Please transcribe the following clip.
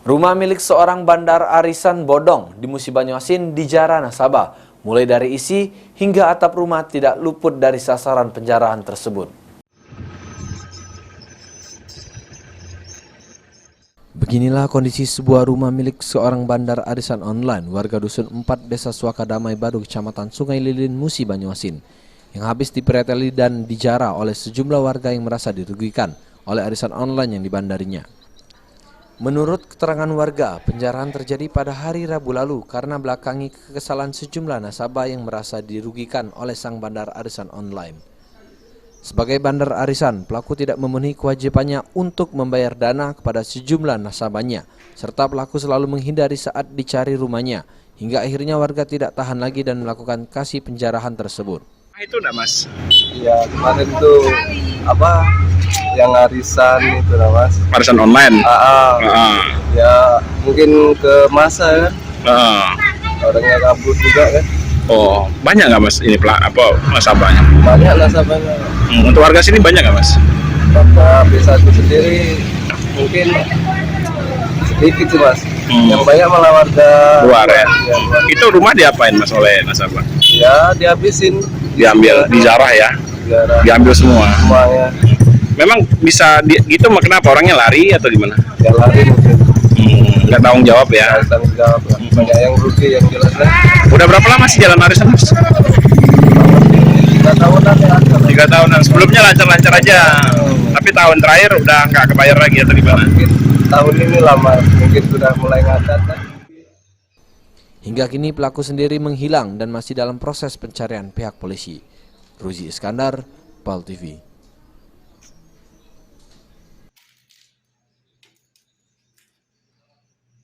Rumah milik seorang bandar arisan bodong di Musi Banyuasin dijara nasabah. Mulai dari isi hingga atap rumah tidak luput dari sasaran penjarahan tersebut. Beginilah kondisi sebuah rumah milik seorang bandar arisan online warga Dusun 4 Desa Suakadamai Badu, Kecamatan Sungai Lilin, Musi Banyuasin, yang habis dipereteli dan dijara oleh sejumlah warga yang merasa dirugikan oleh arisan online yang dibandarinya. Menurut keterangan warga, penjarahan terjadi pada hari Rabu lalu karena belakangi kekesalan sejumlah nasabah yang merasa dirugikan oleh sang bandar arisan online. Sebagai bandar arisan, pelaku tidak memenuhi kewajibannya untuk membayar dana kepada sejumlah nasabahnya, serta pelaku selalu menghindari saat dicari rumahnya, hingga akhirnya warga tidak tahan lagi dan melakukan kasih penjarahan tersebut. Itu enggak, Mas? Iya, kemarin tuh yang arisan itu lah, Mas. Arisan online. Ya mungkin ke masa kan. Orangnya kabur juga kan. Oh, banyak nggak, Mas? Ini nasabahnya? Banyak nasabahnya. Untuk warga sini banyak nggak, Mas? Maka B1 sendiri mungkin sedikit sih, Mas. Yang banyak malah warga Luar ya? Luar. Itu rumah diapain, Mas, oleh nasabah? Ya dihabisin. Diambil, dijarah ya? Diambil semua? Semuanya. Memang bisa gitu, kenapa? Orangnya lari atau gimana? Ya lari mungkin. Nggak tanggung jawab ya? Nggak tanggung jawab lah. Banyak yang rugi yang jelas lah. Udah berapa lama sih jalan arisan, Mas? 3 tahunan ya. 3 tahunan. Sebelumnya lancar-lancar aja. Tapi tahun terakhir udah nggak kebayar lagi atau gimana? Mungkin tahun ini lama, mungkin sudah mulai ngadat kan. Hingga kini pelaku sendiri menghilang dan masih dalam proses pencarian pihak polisi. Ruzi Iskandar, PAL TV.